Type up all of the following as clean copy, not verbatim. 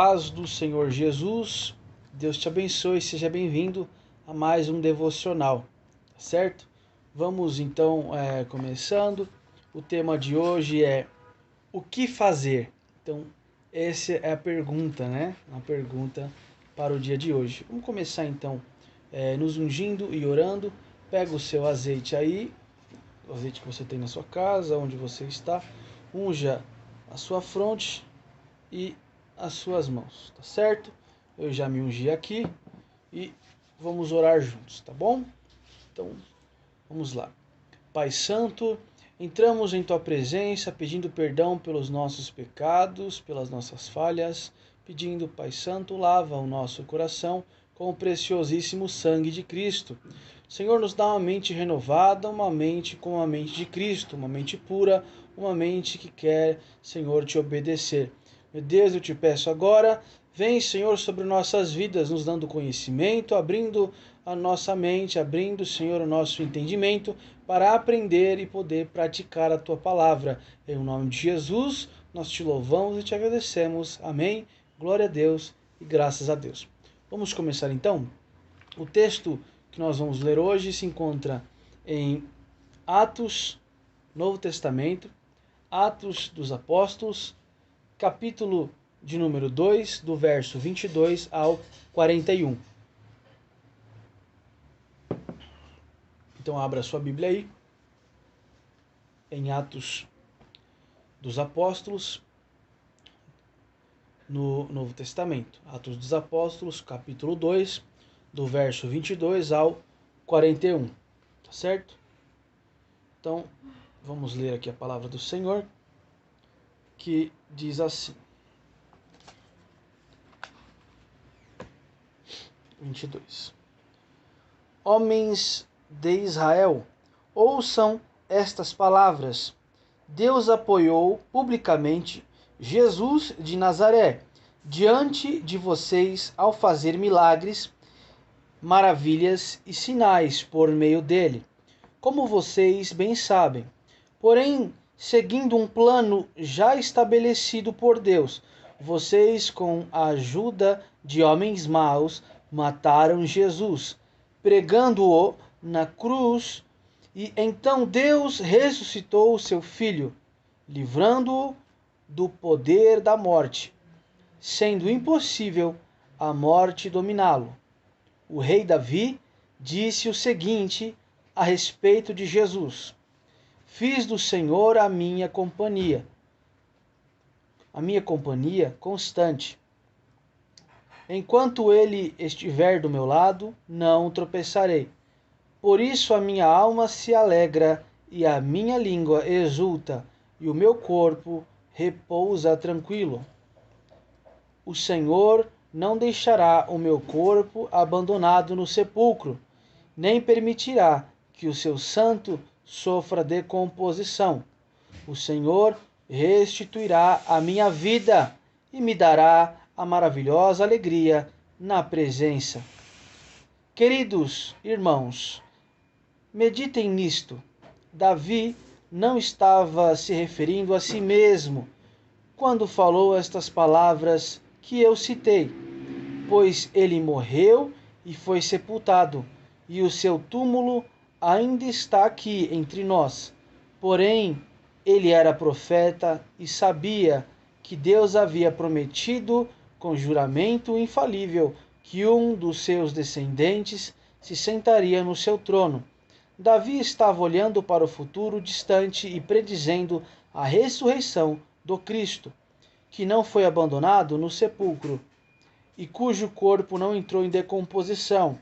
paz do Senhor Jesus, Deus te abençoe, seja bem-vindo a mais um devocional, tá certo? Vamos então começando. O tema de hoje é o que fazer? Então, essa é a pergunta, né? Uma pergunta para o dia de hoje. Vamos começar então nos ungindo e orando. Pega o seu azeite aí, o azeite que você tem na sua casa, onde você está, unja a sua fronte e as suas mãos, tá certo? Eu já me ungi aqui e vamos orar juntos, tá bom? Então, vamos lá. Pai Santo, entramos em Tua presença pedindo perdão pelos nossos pecados, pelas nossas falhas, pedindo, Pai Santo, lava o nosso coração com o preciosíssimo sangue de Cristo. Senhor, nos dá uma mente renovada, uma mente com a mente de Cristo, uma mente pura, uma mente que quer, Senhor, te obedecer. Meu Deus, eu te peço agora, vem, Senhor, sobre nossas vidas, nos dando conhecimento, abrindo a nossa mente, abrindo, Senhor, o nosso entendimento para aprender e poder praticar a Tua palavra. Em nome de Jesus, nós te louvamos e te agradecemos. Amém. Glória a Deus e graças a Deus. Vamos começar então? O texto que nós vamos ler hoje se encontra em Atos, Novo Testamento, Atos dos Apóstolos, capítulo de número 2, do verso 22 ao 41. Então abra sua Bíblia aí, em Atos dos Apóstolos, no Novo Testamento. Atos dos Apóstolos, capítulo 2, do verso 22 ao 41. Tá certo? Então, vamos ler aqui a palavra do Senhor, que diz assim. 22. Homens de Israel, ouçam estas palavras. Deus apoiou publicamente Jesus de Nazaré diante de vocês ao fazer milagres, maravilhas e sinais por meio dele, como vocês bem sabem. Porém, seguindo um plano já estabelecido por Deus, vocês, com a ajuda de homens maus, mataram Jesus, pregando-o na cruz, e então Deus ressuscitou o seu filho, livrando-o do poder da morte, sendo impossível a morte dominá-lo. O rei Davi disse o seguinte a respeito de Jesus: Fiz do Senhor a minha companhia constante. Enquanto ele estiver do meu lado, não tropeçarei. Por isso a minha alma se alegra e a minha língua exulta, e o meu corpo repousa tranquilo. O Senhor não deixará o meu corpo abandonado no sepulcro, nem permitirá que o seu santo sofra decomposição. O Senhor restituirá a minha vida e me dará a maravilhosa alegria na presença. Queridos irmãos, meditem nisto. Davi não estava se referindo a si mesmo quando falou estas palavras que eu citei, pois ele morreu e foi sepultado, e o seu túmulo ainda está aqui entre nós. Porém, ele era profeta e sabia que Deus havia prometido com juramento infalível que um dos seus descendentes se sentaria no seu trono. Davi estava olhando para o futuro distante e predizendo a ressurreição do Cristo, que não foi abandonado no sepulcro e cujo corpo não entrou em decomposição.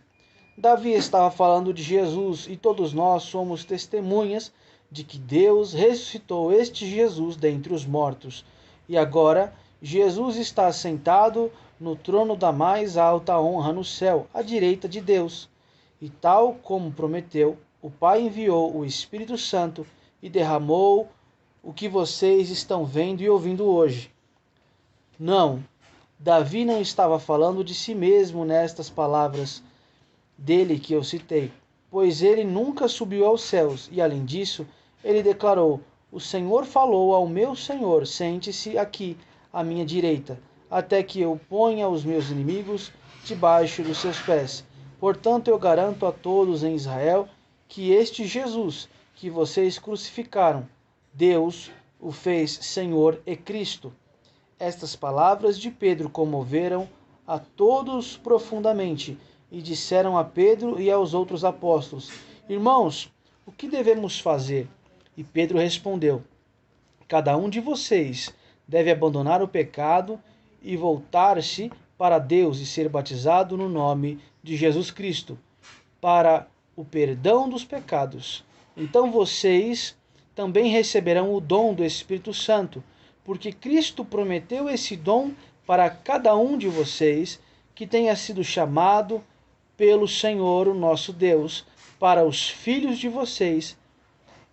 Davi estava falando de Jesus e todos nós somos testemunhas de que Deus ressuscitou este Jesus dentre os mortos. E agora Jesus está sentado no trono da mais alta honra no céu, à direita de Deus. E tal como prometeu, o Pai enviou o Espírito Santo e derramou o que vocês estão vendo e ouvindo hoje. Não, Davi não estava falando de si mesmo nestas palavras dele que eu citei, pois ele nunca subiu aos céus, e além disso, ele declarou: O Senhor falou ao meu Senhor, sente-se aqui à minha direita, até que eu ponha os meus inimigos debaixo dos seus pés. Portanto, eu garanto a todos em Israel que este Jesus, que vocês crucificaram, Deus o fez Senhor e Cristo. Estas palavras de Pedro comoveram a todos profundamente, e disseram a Pedro e aos outros apóstolos: Irmãos, o que devemos fazer? E Pedro respondeu: Cada um de vocês deve abandonar o pecado e voltar-se para Deus e ser batizado no nome de Jesus Cristo, para o perdão dos pecados. Então vocês também receberão o dom do Espírito Santo, porque Cristo prometeu esse dom para cada um de vocês que tenha sido chamado pelo Senhor, o nosso Deus, para os filhos de vocês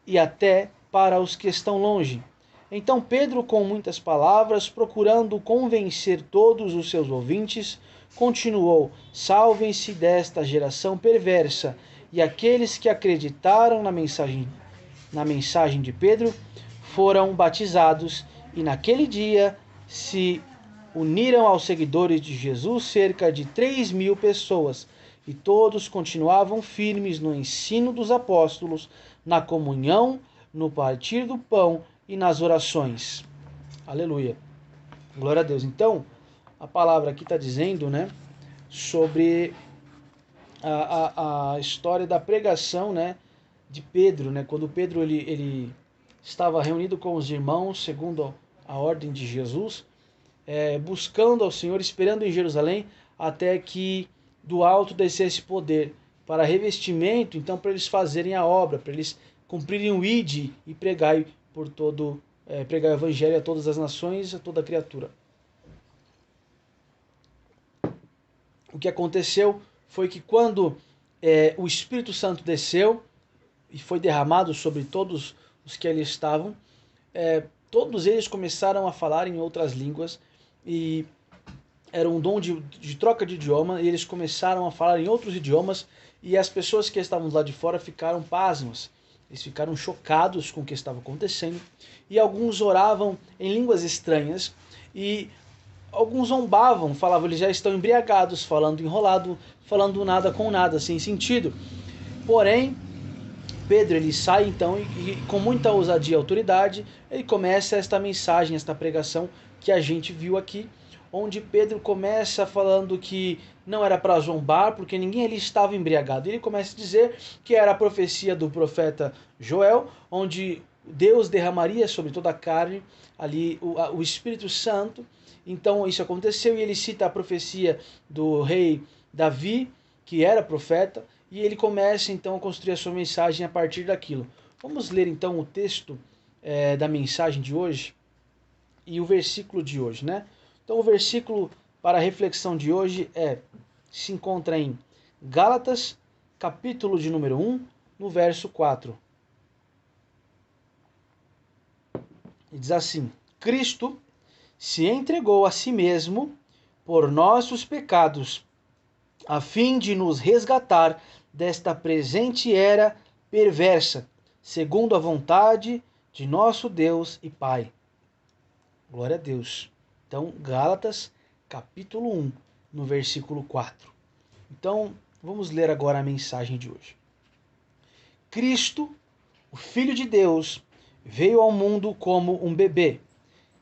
e até para os que estão longe. Então Pedro, com muitas palavras, procurando convencer todos os seus ouvintes, continuou: Salvem-se desta geração perversa. E aqueles que acreditaram na mensagem de Pedro foram batizados, e naquele dia se uniram aos seguidores de Jesus cerca de 3.000 pessoas, e todos continuavam firmes no ensino dos apóstolos, na comunhão, no partir do pão e nas orações. Aleluia. Glória a Deus. Então, a palavra aqui está dizendo, né, sobre a história da pregação, né, de Pedro, né, quando Pedro ele estava reunido com os irmãos, segundo a ordem de Jesus, buscando ao Senhor, esperando em Jerusalém, até que do alto descesse poder para revestimento, então para eles fazerem a obra, para eles cumprirem o ide e pregai por todo, pregai o evangelho a todas as nações, a toda criatura. O que aconteceu foi que quando o Espírito Santo desceu e foi derramado sobre todos os que ali estavam, todos eles começaram a falar em outras línguas, e era um dom de troca de idioma, e eles começaram a falar em outros idiomas, e as pessoas que estavam lá de fora ficaram pasmas, eles ficaram chocados com o que estava acontecendo, e alguns oravam em línguas estranhas, e alguns zombavam, falavam, eles já estão embriagados, falando enrolado, falando nada com nada, sem sentido. Porém, Pedro ele sai então e com muita ousadia e autoridade, ele começa esta mensagem, esta pregação que a gente viu aqui, onde Pedro começa falando que não era para zombar, porque ninguém ali estava embriagado. Ele começa a dizer que era a profecia do profeta Joel, onde Deus derramaria sobre toda a carne ali o Espírito Santo. Então isso aconteceu, e ele cita a profecia do rei Davi, que era profeta, e ele começa então a construir a sua mensagem a partir daquilo. Vamos ler então o texto da mensagem de hoje e o versículo de hoje, né? Então o versículo para a reflexão de hoje se encontra em Gálatas, capítulo de número 1, no verso 4. E diz assim: Cristo se entregou a si mesmo por nossos pecados, a fim de nos resgatar desta presente era perversa, segundo a vontade de nosso Deus e Pai. Glória a Deus. Então, Gálatas, capítulo 1, no versículo 4. Então, vamos ler agora a mensagem de hoje. Cristo, o Filho de Deus, veio ao mundo como um bebê.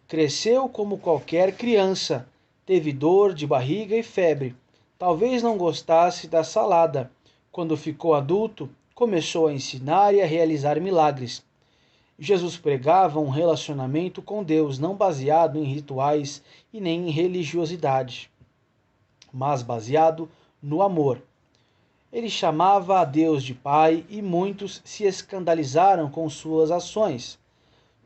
Cresceu como qualquer criança, teve dor de barriga e febre. Talvez não gostasse da salada. Quando ficou adulto, começou a ensinar e a realizar milagres. Jesus pregava um relacionamento com Deus não baseado em rituais e nem em religiosidade, mas baseado no amor. Ele chamava a Deus de Pai e muitos se escandalizaram com suas ações.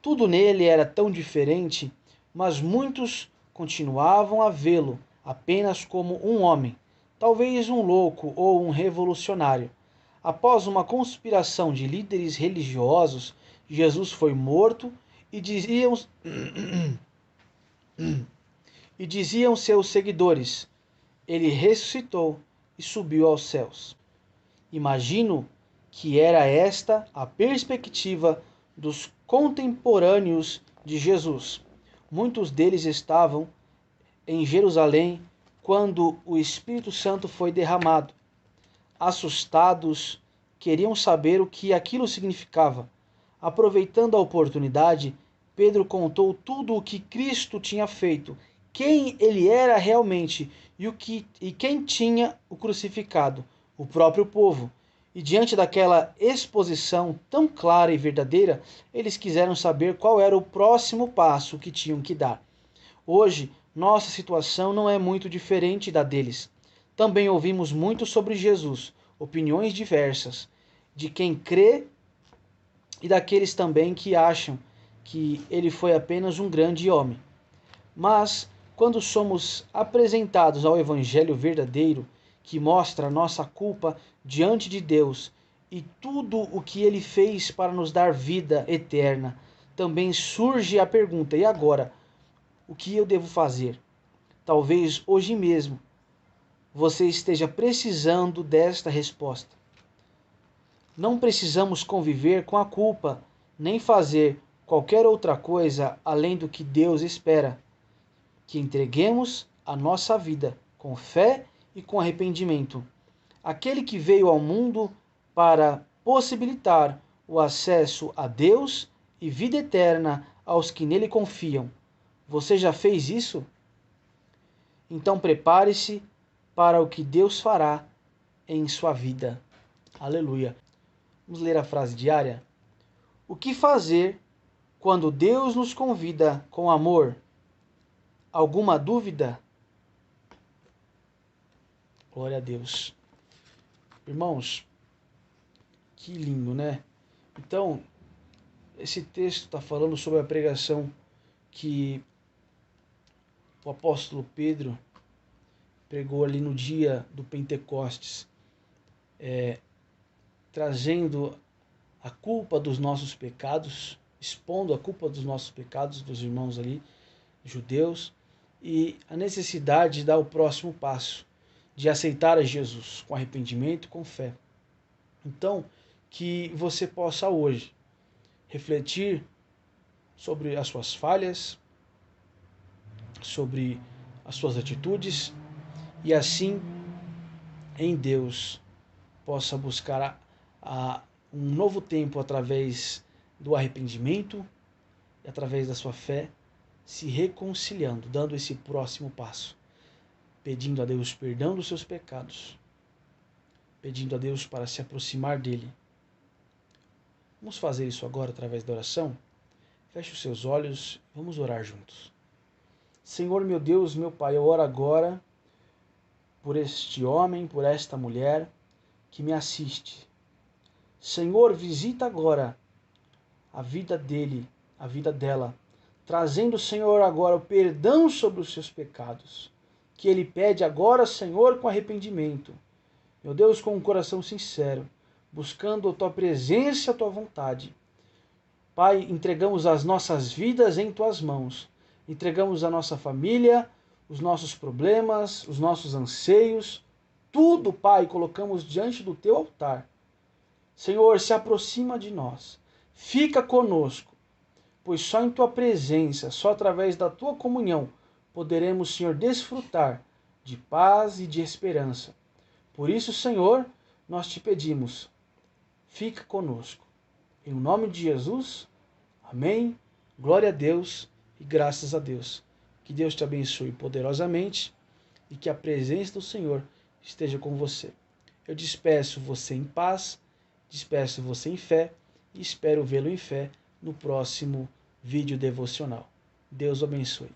Tudo nele era tão diferente, mas muitos continuavam a vê-lo apenas como um homem, talvez um louco ou um revolucionário. Após uma conspiração de líderes religiosos, Jesus foi morto e diziam seus seguidores: ele ressuscitou e subiu aos céus. Imagino que era esta a perspectiva dos contemporâneos de Jesus. Muitos deles estavam em Jerusalém quando o Espírito Santo foi derramado. Assustados, queriam saber o que aquilo significava. Aproveitando a oportunidade, Pedro contou tudo o que Cristo tinha feito, quem ele era realmente e quem tinha o crucificado, o próprio povo. E diante daquela exposição tão clara e verdadeira, eles quiseram saber qual era o próximo passo que tinham que dar. Hoje, nossa situação não é muito diferente da deles. Também ouvimos muito sobre Jesus, opiniões diversas, de quem crê e daqueles também que acham que ele foi apenas um grande homem. Mas, quando somos apresentados ao Evangelho verdadeiro, que mostra a nossa culpa diante de Deus e tudo o que ele fez para nos dar vida eterna, também surge a pergunta: e agora? O que eu devo fazer? Talvez hoje mesmo você esteja precisando desta resposta. Não precisamos conviver com a culpa, nem fazer qualquer outra coisa além do que Deus espera: que entreguemos a nossa vida com fé e com arrependimento. Aquele que veio ao mundo para possibilitar o acesso a Deus e vida eterna aos que nele confiam. Você já fez isso? Então prepare-se para o que Deus fará em sua vida. Aleluia. Vamos ler a frase diária? O que fazer quando Deus nos convida com amor? Alguma dúvida? Glória a Deus. Irmãos, que lindo, né? Então, esse texto está falando sobre a pregação que o apóstolo Pedro pregou ali no dia do Pentecostes, trazendo a culpa dos nossos pecados, expondo a culpa dos nossos pecados, dos irmãos ali, judeus, e a necessidade de dar o próximo passo, de aceitar a Jesus com arrependimento e com fé. Então, que você possa hoje refletir sobre as suas falhas, sobre as suas atitudes, e assim, em Deus, possa buscar um novo tempo através do arrependimento e através da sua fé, se reconciliando, dando esse próximo passo, pedindo a Deus perdão dos seus pecados, pedindo a Deus para se aproximar dele. Vamos fazer isso agora através da oração? Feche os seus olhos, vamos orar juntos. Senhor, meu Deus, meu Pai, eu oro agora por este homem, por esta mulher que me assiste. Senhor, visita agora a vida dele, a vida dela, trazendo, Senhor, agora o perdão sobre os seus pecados, que ele pede agora, Senhor, com arrependimento. Meu Deus, com um coração sincero, buscando a tua presença e a tua vontade. Pai, entregamos as nossas vidas em tuas mãos. Entregamos a nossa família, os nossos problemas, os nossos anseios, tudo, Pai, colocamos diante do teu altar. Senhor, se aproxima de nós, fica conosco, pois só em tua presença, só através da tua comunhão, poderemos, Senhor, desfrutar de paz e de esperança. Por isso, Senhor, nós te pedimos, fica conosco. Em nome de Jesus, amém, glória a Deus e graças a Deus. Que Deus te abençoe poderosamente e que a presença do Senhor esteja com você. Eu despeço você em paz, despeço você em fé e espero vê-lo em fé no próximo vídeo devocional. Deus o abençoe.